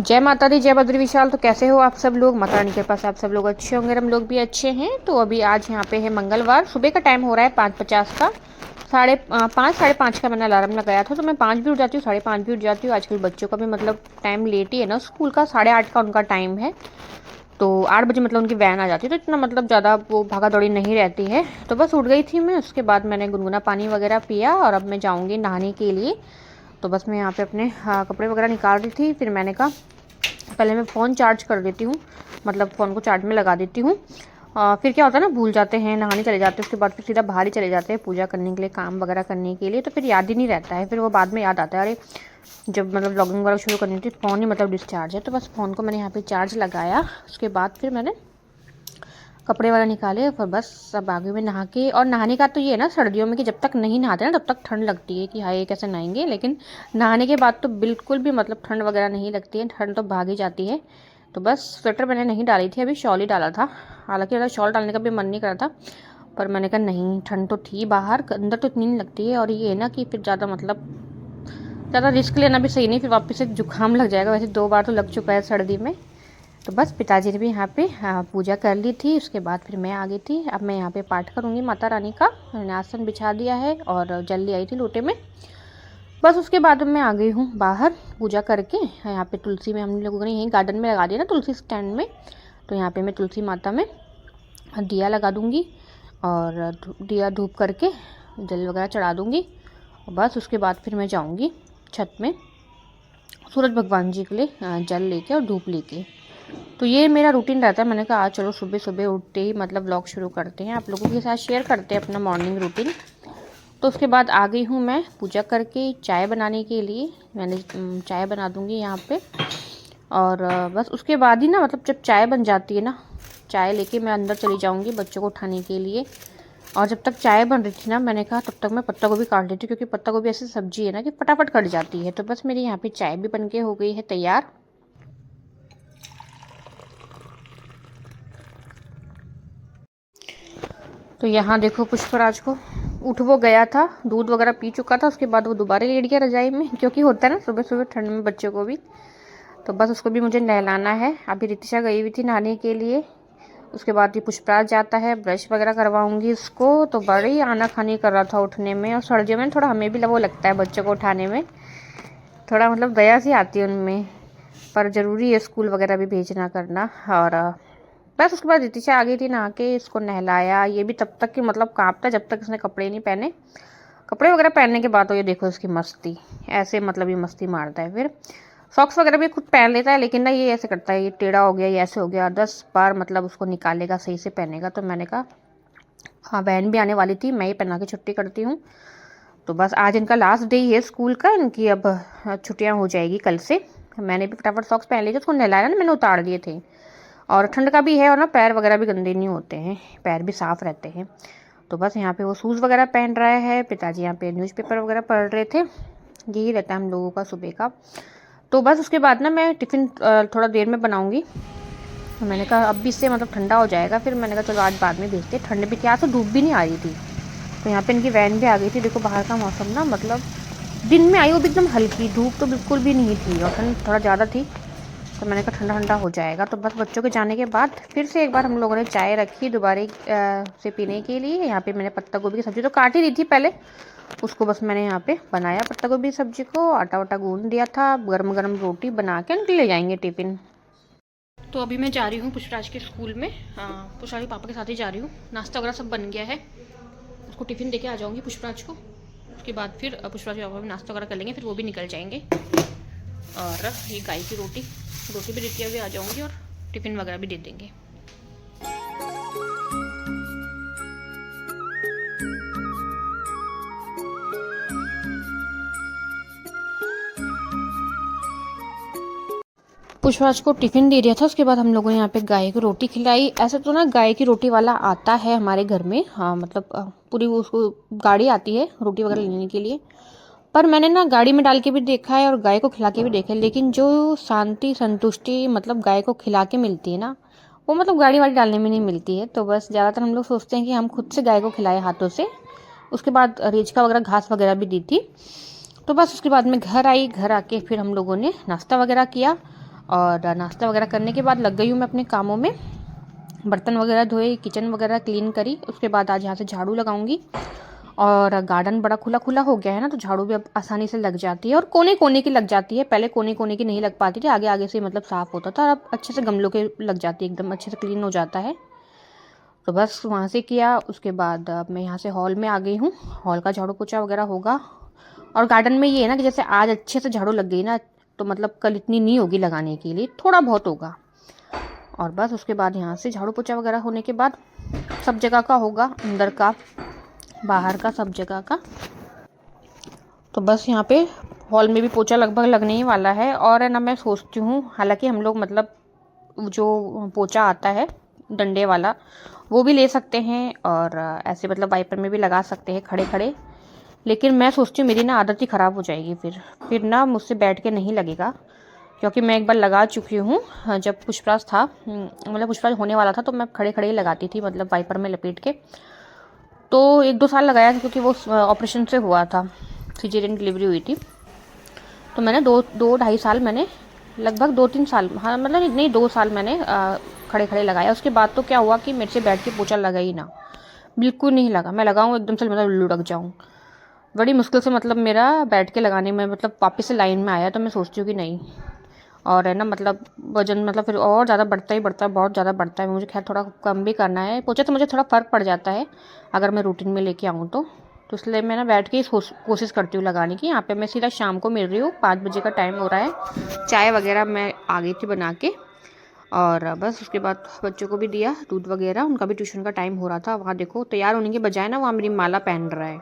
जय माता दी, जय बद्री विशाल। तो कैसे हो आप सब लोग? माता रानी के पास आप सब लोग अच्छे होंगे, हम लोग भी अच्छे हैं। तो अभी आज यहाँ पे है मंगलवार, सुबह का टाइम हो रहा है 5:50 का। 5:30 का मैंने अलार्म लगाया था, तो मैं 5 भी उठ जाती हूँ, 5:30 भी उठ जाती हूँ। आजकल बच्चों का भी मतलब टाइम लेट ही है ना, स्कूल का 8:30 का उनका टाइम है। तो 8 बजे मतलब उनकी वैन आ जाती है, तो इतना मतलब ज़्यादा वो भागा दौड़ी नहीं रहती है। तो बस उठ गई थी मैं। उसके बाद मैंने गुनगुना पानी वगैरह पिया और अब मैं जाऊँगी नहाने के लिए। तो बस मैं यहाँ पे अपने कपड़े वगैरह निकाल रही थी। फिर मैंने कहा पहले मैं फ़ोन चार्ज कर देती हूँ, मतलब फ़ोन को चार्ज में लगा देती हूँ। फिर क्या होता है ना, भूल जाते हैं, नहाने चले जाते हैं, उसके बाद फिर सीधा बाहर ही चले जाते हैं पूजा करने के लिए, काम वगैरह करने के लिए। तो फिर याद ही नहीं रहता है, फिर वो बाद में याद आता है, अरे जब मतलब ब्लॉगिंग वगैरह शुरू करनी थी फ़ोन ही मतलब डिस्चार्ज है। तो बस फ़ोन को मैंने यहाँ पे चार्ज लगाया। उसके बाद फिर मैंने कपड़े वगैरह निकाले, फिर बस सब आगे में नहा के। और नहाने का तो ये है ना सर्दियों में कि जब तक नहीं नहाते ना तब तक ठंड लगती है कि हाय कैसे नहाएंगे, लेकिन नहाने के बाद तो बिल्कुल भी मतलब ठंड वगैरह नहीं लगती है, ठंड तो भाग ही जाती है। तो बस स्वेटर मैंने नहीं डाली थी, अभी शॉल ही डाला था। हालांकि ज़्यादा शॉल डालने का भी मन नहीं कर रहा था, पर मैंने कहा नहीं, ठंड तो थी बाहर, अंदर तो इतनी नहीं लगती है। और ये है ना कि फिर ज़्यादा मतलब ज़्यादा रिस्क लेना भी सही नहीं, फिर वापस से जुकाम लग जाएगा। वैसे 2 बार तो लग चुका है सर्दी में। तो बस पिताजी ने भी यहाँ पे पूजा कर ली थी। उसके बाद फिर मैं आ गई थी। अब मैं यहाँ पे पाठ करूँगी माता रानी का। मैंने आसन बिछा दिया है और जल ले आई थी लोटे में। बस उसके बाद मैं आ गई हूँ बाहर पूजा करके। यहाँ पे तुलसी में हम लोगों ने यहीं गार्डन में लगा दिया ना, तुलसी स्टैंड में। तो यहाँ पे मैं तुलसी माता में दिया लगा दूँगी और दिया धूप करके जल वगैरह चढ़ा दूँगी। और बस उसके बाद फिर मैं जाऊँगी छत में सूरज भगवान जी के लिए जल लेके और धूप लेके। तो ये मेरा रूटीन रहता है। मैंने कहा आज चलो सुबह सुबह उठते ही मतलब व्लॉग शुरू करते हैं, आप लोगों के साथ शेयर करते हैं अपना मॉर्निंग रूटीन। तो उसके बाद आ गई हूँ मैं पूजा करके चाय बनाने के लिए। मैंने चाय बना दूँगी यहाँ पे। और बस उसके बाद ही ना मतलब जब चाय बन जाती है ना, चाय लेके मैं अंदर चली जाऊँगी बच्चों को उठाने के लिए। और जब तक चाय बन रही थी ना, मैंने कहा तब तक मैं पत्ता गोभी काट लेती हूँ, क्योंकि पत्ता गोभी ऐसी सब्जी है ना कि फटाफट कट जाती है। तो बस मेरी यहाँ पे चाय भी बन के हो गई है तैयार। तो यहाँ देखो पुष्पराज को, उठ वो गया था, दूध वगैरह पी चुका था, उसके बाद वो दोबारा लेट गया रजाई में, क्योंकि होता है ना सुबह सुबह ठंड में बच्चों को भी। तो बस उसको भी मुझे नहलाना है। अभी रितिशा गई हुई थी नहाने के लिए। उसके बाद ये पुष्पराज जाता है, ब्रश वगैरह करवाऊंगी उसको। तो बड़ी आनाकानी कर रहा था उठने में, और सर्दियों में थोड़ा हमें भी वो लगता है बच्चों को उठाने में, थोड़ा मतलब दया सी आती है उनमें। पर ज़रूरी है स्कूल वगैरह भी भेजना करना। और बस उसके बाद रितिशा आ गई थी नहा के, इसको नहलाया। ये भी तब तक कि मतलब कांपता जब तक इसने कपड़े नहीं पहने। कपड़े वगैरह पहनने के बाद तो ये देखो इसकी मस्ती, ऐसे मतलब ये मस्ती मारता है। फिर सॉक्स वगैरह भी खुद पहन लेता है, लेकिन ना ये ऐसे करता है, ये टेढ़ा हो गया, ये ऐसे हो गया, 10 बार मतलब उसको निकालेगा, सही से पहनेगा। तो मैंने कहा हाँ, बहन भी आने वाली थी, मैं ही पहना के छुट्टी करती हूँ। तो बस आज इनका लास्ट डे ही है स्कूल का, इनकी अब छुट्टियाँ हो जाएगी कल से। मैंने भी फटाफट सॉक्स पहन लिए थे, उसको नहलाया ना मैंने, उतार दिए थे। और ठंड का भी है, और ना पैर वगैरह भी गंदे नहीं होते हैं, पैर भी साफ़ रहते हैं। तो बस यहाँ पे वो शूज़ वगैरह पहन रहा है, पिताजी यहाँ पे न्यूज़पेपर वगैरह पढ़ रहे थे। यही रहता है हम लोगों का सुबह का। तो बस उसके बाद ना मैं टिफ़िन थोड़ा देर में बनाऊँगी। तो मैंने कहा अब भी इससे मतलब ठंडा हो जाएगा, फिर मैंने कहा चलो आज बाद में भेजते। ठंड भी क्या, तो धूप भी नहीं आ रही थी। तो यहाँ पे इनकी वैन भी आ गई थी। देखो बाहर का मौसम ना मतलब दिन में आई वो भी एकदम हल्की, धूप तो बिल्कुल भी नहीं थी, और ठंड थोड़ा ज़्यादा थी। तो मैंने कहा ठंडा ठंडा हो जाएगा। तो बस बच्चों के जाने के बाद फिर से एक बार हम लोगों ने चाय रखी दोबारा से पीने के लिए। यहाँ पे मैंने पत्ता गोभी की सब्ज़ी तो काट ही दी थी पहले, उसको बस मैंने यहाँ पे बनाया पत्ता गोभी की सब्ज़ी को, आटा वाटा गूंद दिया था, गरम गरम रोटी बना के उनके ले जाएंगे टिफ़िन। तो अभी मैं जा रही हूँ पुष्पराज के स्कूल में। पुष्पराज के पापा के साथ ही जा रही हूँ। नाश्ता वगैरह सब बन गया है, उसको टिफ़िन देके आ जाऊँगी पुष्पराज को। उसके बाद फिर पुष्पराज के पापा भी नाश्ता वगैरह कर लेंगे, फिर वो भी निकल जाएंगे। और ये गाय की रोटी भी देती हुए आ जाऊँगी, और टिफ़िन वगैरह भी दे देंगे। पुष्पराज को टिफ़िन दे दिया था, उसके बाद हम लोगों ने यहाँ पे गाय को रोटी खिलाई। ऐसे तो ना गाय की रोटी वाला आता है हमारे घर में, हाँ मतलब पूरी उसको गाड़ी आती है रोटी वगैरह लेने के लिए। पर मैंने ना गाड़ी में डाल के भी देखा है और गाय को खिला के भी देखा है, लेकिन जो शांति संतुष्टि मतलब गाय को खिला के मिलती है ना, वो मतलब गाड़ी वाड़ी डालने में नहीं मिलती है। तो बस ज़्यादातर हम लोग सोचते हैं कि हम खुद से गाय को खिलाएं हाथों से। उसके बाद रेचका वगैरह घास वगैरह भी दी थी। तो बस उसके बाद में घर आई, घर आके फिर हम लोगों ने नाश्ता वगैरह किया। और नाश्ता वगैरह करने के बाद लग गई हूँ मैं अपने कामों में। बर्तन वगैरह धोए, किचन वगैरह क्लीन करी, उसके बाद आज यहाँ से झाड़ू लगाऊंगी। और गार्डन बड़ा खुला खुला हो गया है ना, तो झाड़ू भी अब आसानी से लग जाती है और कोने कोने की लग जाती है। पहले कोने कोने की नहीं लग पाती थी, आगे आगे से मतलब साफ़ होता था, और अब अच्छे से गमलों के लग जाती है, एकदम अच्छे से क्लीन हो जाता है। तो बस वहाँ से किया, उसके बाद अब मैं यहाँ से हॉल में आ गई हूँ। हॉल का झाड़ू पोछा वगैरह होगा। और गार्डन में ये है ना कि जैसे आज अच्छे से झाड़ू लग गई ना, तो मतलब कल इतनी नहीं होगी लगाने के लिए, थोड़ा बहुत होगा। और बस उसके बाद यहाँ से झाड़ू पोछा वगैरह होने के बाद सब जगह का होगा, अंदर का बाहर का सब जगह का। तो बस यहाँ पे हॉल में भी पोछा लगभग लगने ही वाला है। और है ना, मैं सोचती हूँ, हालांकि हम लोग मतलब जो पोछा आता है डंडे वाला वो भी ले सकते हैं, और ऐसे मतलब वाइपर में भी लगा सकते हैं खड़े खड़े। लेकिन मैं सोचती हूँ मेरी ना आदत ही ख़राब हो जाएगी, फिर ना मुझसे बैठ के नहीं लगेगा। क्योंकि मैं एक बार लगा चुकी हूँ, जब पुष्पराज था, मतलब पुष्पराज होने वाला था, तो मैं खड़े खड़े ही लगाती थी, मतलब वाइपर में लपेट के। तो 1-2 साल लगाया था, क्योंकि वो ऑपरेशन से हुआ था, सिजेरियन डिलीवरी हुई थी। तो मैंने 2-2.5 साल मैंने, लगभग 2-3 साल, हाँ मतलब नहीं 2 साल मैंने खड़े खड़े लगाया। उसके बाद तो क्या हुआ कि मेरे से बैठ के पोछा लगा ही ना, बिल्कुल नहीं लगा। मैं लगाऊँ एकदम से मतलब लुढ़क जाऊँ, बड़ी मुश्किल से मतलब मेरा बैठ के लगाने में मतलब वापस से लाइन में आया। तो मैं सोचती हूँ कि नहीं, और है ना मतलब वजन मतलब फिर और ज़्यादा बढ़ता ही बढ़ता है, बहुत ज़्यादा बढ़ता है। मुझे खैर थोड़ा कम भी करना है पोछा, तो मुझे थोड़ा फ़र्क पड़ जाता है अगर मैं रूटीन में लेके आऊँ तो इसलिए मैं ना बैठ के ही कोशिश करती हूँ लगाने की। यहाँ पे मैं सीधा शाम को मिल रही हूँ, 5 बजे का टाइम हो रहा है। चाय वगैरह मैं आ गई थी बना के, और बस उसके बाद बच्चों को भी दिया दूध वगैरह, उनका भी ट्यूशन का टाइम हो रहा था। वहाँ देखो तैयार होने के बजाय ना वहाँ मेरी माला पहन रहा है।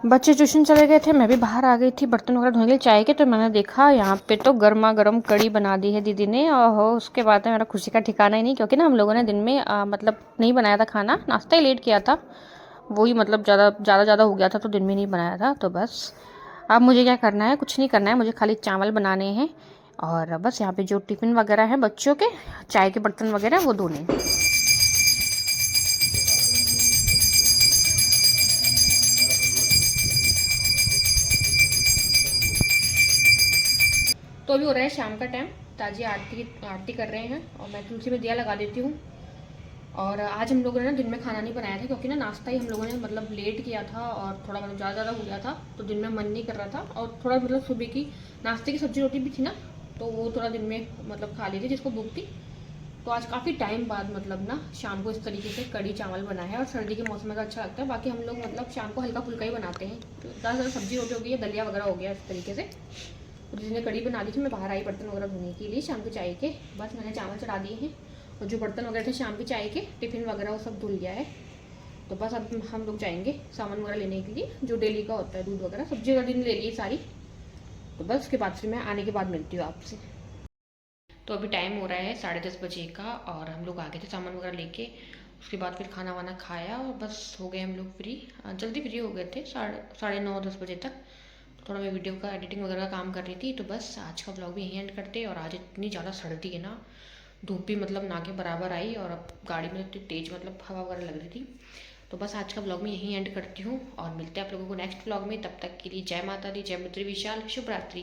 बच्चे ट्यूशन चले गए थे, मैं भी बाहर आ गई थी बर्तन वगैरह धोने के लिए चाय के। तो मैंने देखा यहाँ पे तो गर्मा गर्म कड़ी बना दी है दीदी ने, और उसके बाद मेरा खुशी का ठिकाना ही नहीं। क्योंकि ना हम लोगों ने दिन में मतलब नहीं बनाया था खाना, नाश्ता ही लेट किया था, वही मतलब ज़्यादा हो गया था, तो दिन में नहीं बनाया था। तो बस अब मुझे क्या करना है, कुछ नहीं करना है, मुझे खाली चावल बनाने हैं। और बस यहाँ पे जो टिफ़िन वगैरह है बच्चों के, चाय के बर्तन वगैरह वो धोने हैं। तो अभी हो रहा है शाम का टाइम, ताजी आरती कर रहे हैं, और मैं तुलसी में दिया लगा देती हूँ। और आज हम लोगों ने ना दिन में खाना नहीं बनाया था, क्योंकि ना नाश्ता ही हम लोगों ने मतलब लेट किया था, और थोड़ा मतलब ज़्यादा हो गया था, तो दिन में मन नहीं कर रहा था। और थोड़ा मतलब सुबह की नाश्ते की सब्जी रोटी भी थी ना, तो वो थोड़ा दिन में मतलब खा ली थी जिसको भूख थी। तो आज काफ़ी टाइम बाद मतलब ना शाम को इस तरीके से कड़ी चावल बना है, और सर्दी के मौसम में तो अच्छा लगता है। बाकी हम लोग मतलब शाम को हल्का फुल्का ही बनाते हैं, तो ज़्यादा सब्जी रोटी हो गई है, दलिया वगैरह हो गया इस तरीके से। जिसने कड़ी बना दी थी, मैं बाहर आई बर्तन वगैरह धोने के लिए शाम के चाय के। बस मैंने चावल चढ़ा दिए हैं, और जो बर्तन वगैरह थे शाम के चाय के टिफ़िन वगैरह वो सब धुल गया है। तो बस अब हम लोग जाएंगे सामान वगैरह लेने के लिए, जो डेली का होता है, दूध वगैरह सब्जी वगैरह दिन ले ली सारी। तो बस उसके बाद फिर मैं आने के बाद मिलती हूँ आपसे। तो अभी टाइम हो रहा है 10:30 बजे का, और हम लोग आ गए थे सामान वगैरह लेके। उसके बाद फिर खाना वाना खाया, और बस हो गए हम लोग फ्री, जल्दी फ्री हो गए थे 9:30-10 बजे तक। थोड़ा मैं वीडियो का एडिटिंग वगैरह का काम कर रही थी। तो बस आज का ब्लॉग भी यहीं एंड करते हैं। और आज इतनी ज़्यादा सर्दी है ना, धूप भी मतलब ना के बराबर आई, और अब गाड़ी में इतनी तेज़ मतलब हवा वगैरह लग रही थी। तो बस आज का ब्लॉग मैं यहीं एंड करती हूँ, और मिलते हैं आप लोगों को नेक्स्ट ब्लॉग में। तब तक के लिए जय माता दी, जय बद्री विशाल, शुभ रात्रि।